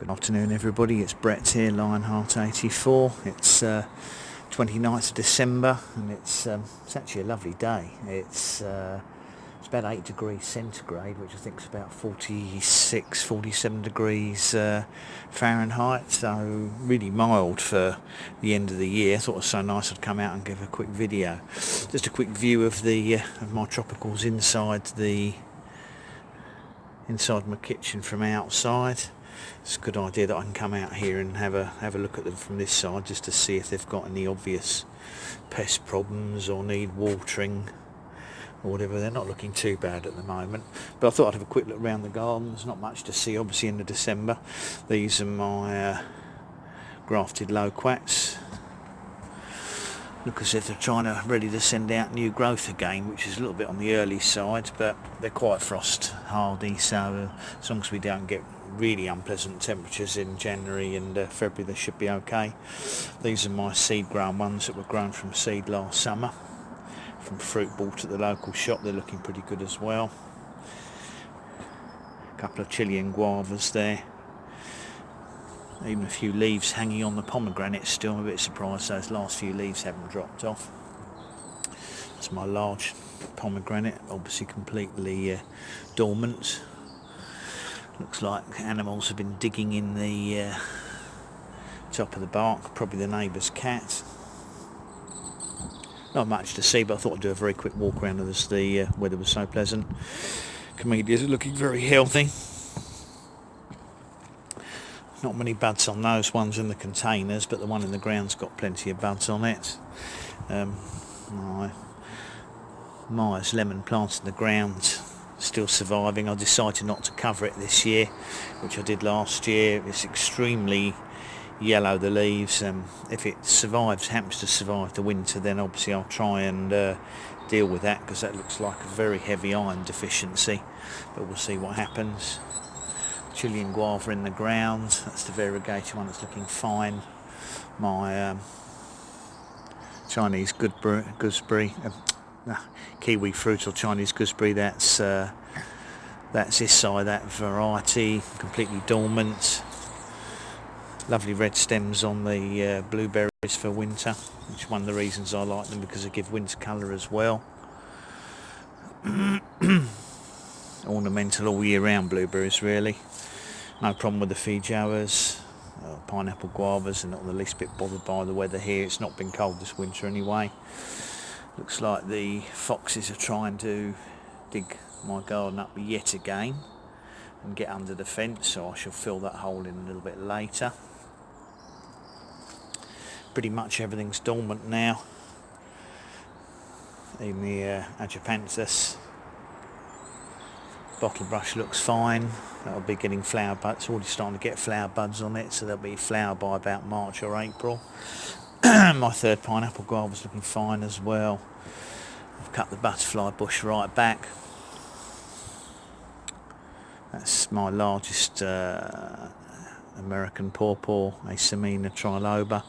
Good afternoon everybody, it's Brett here, Lionheart84. It's 29th of December and it's actually a lovely day. It's about 8 degrees centigrade, which I think is about 47 degrees Fahrenheit, so really mild for the end of the year. I thought it was so nice I'd come out and give a quick video. Just a quick view of the of my tropicals inside my kitchen from outside. It's a good idea that I can come out here and have a look at them from this side, just to see if they've got any obvious pest problems or need watering or whatever. They're not looking too bad at the moment, but I thought I'd have a quick look around the garden. There's not much to see obviously in the December. These are my grafted loquats. Look as if they're ready to send out new growth again, which is a little bit on the early side, but they're quite frost hardy, so as long as we don't get really unpleasant temperatures in January and February, they should be okay. These are my seed grown ones that were grown from seed last summer from fruit bought at the local shop. They're looking pretty good as well. A couple of Chilean guavas there. Even a few leaves hanging on the pomegranates still. I'm a bit surprised those last few leaves haven't dropped off. That's my large pomegranate, obviously completely dormant. Looks like animals have been digging in the top of the bark, probably the neighbour's cat. Not much to see, but I thought I'd do a very quick walk around as the weather was so pleasant. Camellias are looking very healthy. Not many buds on those ones in the containers, but the one in the ground's got plenty of buds on it. My Myers lemon plant in the ground, still surviving. I decided not to cover it this year, which I did last year. It's extremely yellow, the leaves. If it happens to survive the winter, then obviously I'll try and deal with that, because that looks like a very heavy iron deficiency, but we'll see what happens. Chilean guava in the ground, that's the variegated one, that's looking fine. My Chinese gooseberry, kiwi fruit or Chinese gooseberry, that's this side, that variety, completely dormant. Lovely red stems on the blueberries for winter, which is one of the reasons I like them, because they give winter colour as well. Ornamental all year round blueberries really. No problem with the feijoas, pineapple guavas, and not the least bit bothered by the weather here. It's not been cold this winter anyway. Looks like the foxes are trying to dig my garden up yet again and get under the fence, so I shall fill that hole in a little bit later. Pretty much everything's dormant now. Even the Agapanthus. Bottle brush looks fine. That'll be getting flower buds. Already starting to get flower buds on it, so they'll be flower by about March or April. My third pineapple guava's looking fine as well. I've cut the butterfly bush right back. That's my largest American pawpaw, Asamina triloba,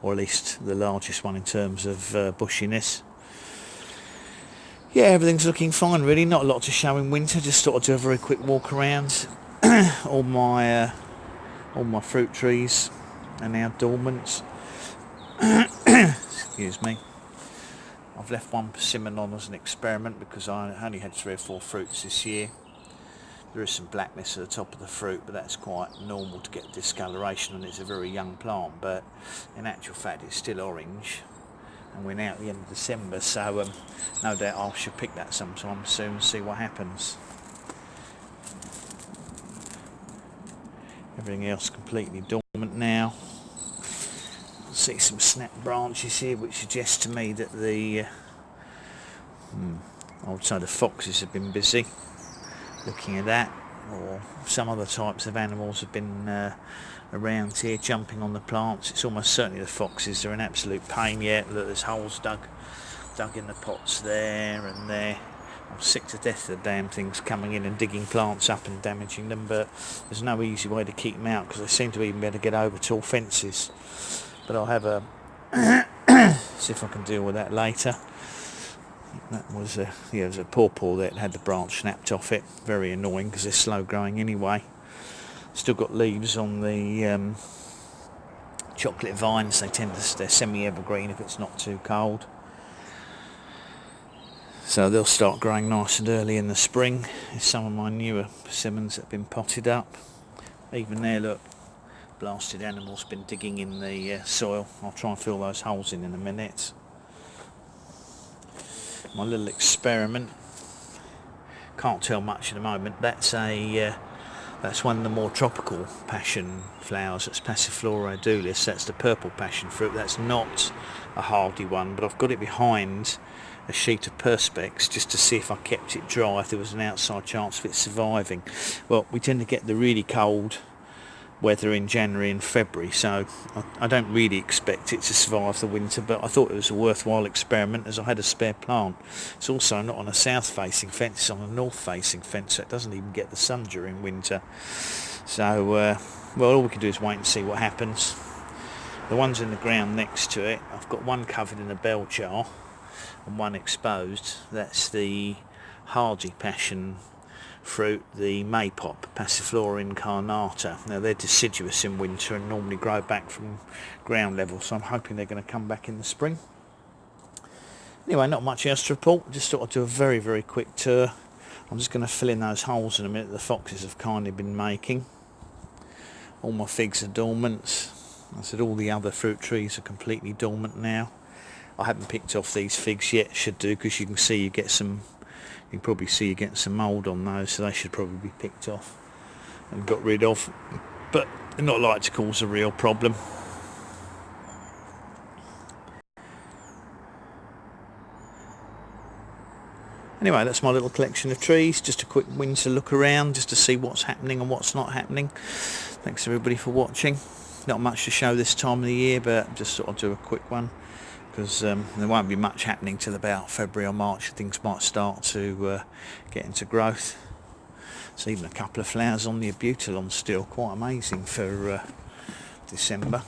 or at least the largest one in terms of bushiness. Yeah, everything's looking fine really, not a lot to show in winter. Just thought I'd do a very quick walk around. all my fruit trees are now dormant. Excuse me. I've left one persimmon on as an experiment, because I only had 3 or 4 fruits this year. There is some blackness at the top of the fruit, but that's quite normal to get discoloration, and it's a very young plant, but in actual fact it's still orange. And we're now at the end of December, so no doubt I shall pick that sometime soon and see what happens. Everything else completely dormant now. See some snapped branches here, which suggests to me that the I would say the foxes have been busy looking at that, or some other types of animals have been around here jumping on the plants. It's almost certainly the foxes. They're an absolute pain. Yet look, there's holes dug in the pots there and there. I'm sick to death of the damn things coming in and digging plants up and damaging them, but there's no easy way to keep them out, because they seem to even be able to get over tall fences. But I'll have a see if I can deal with that later. That was there was a pawpaw that had the branch snapped off it. Very annoying, because they're slow growing anyway. Still got leaves on the chocolate vines. They're semi-evergreen if it's not too cold. So they'll start growing nice and early in the spring. There's some of my newer persimmons that have been potted up. Even there, look, blasted animals been digging in the soil. I'll try and fill those holes in a minute. My little experiment. Can't tell much at the moment. That's one of the more tropical passion flowers. That's Passiflora edulis. That's the purple passion fruit. That's not a hardy one, but I've got it behind a sheet of perspex just to see if I kept it dry, if there was an outside chance of it surviving. Well, we tend to get the really cold weather in January and February, so I don't really expect it to survive the winter, but I thought it was a worthwhile experiment as I had a spare plant. It's also not on a south facing fence, it's on a north facing fence, so it doesn't even get the sun during winter. So well, all we can do is wait and see what happens. The ones in the ground next to it, I've got one covered in a bell jar and one exposed. That's the hardy passion fruit, the maypop, Passiflora incarnata. Now they're deciduous in winter and normally grow back from ground level, so I'm hoping they're going to come back in the spring. Anyway, not much else to report. Just thought I'd do a very, very quick tour. I'm just going to fill in those holes in a minute the foxes have kindly been making. All my figs are dormant. I said all the other fruit trees are completely dormant now. I haven't picked off these figs yet, should do, because you can see you get some, you can probably see you get some mould on those, so they should probably be picked off and got rid of, but they're not likely to cause a real problem. Anyway, that's my little collection of trees, just a quick winter look around just to see what's happening and what's not happening. Thanks everybody for watching. Not much to show this time of the year, but just sort of do a quick one, because there won't be much happening till about February or March. Things might start to get into growth. So even a couple of flowers on the abutilon still, quite amazing for December.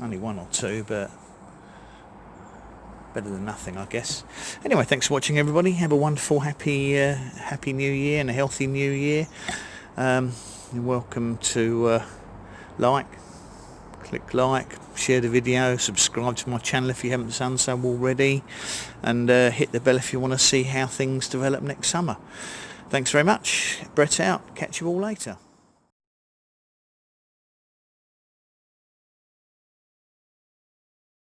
Only one or two, but better than nothing, I guess. Anyway, thanks for watching everybody. Have a wonderful happy new year and a healthy new year. You're welcome to click like, share the video, subscribe to my channel if you haven't done so already, and hit the bell if you want to see how things develop next summer. Thanks very much. Brett out. Catch you all later.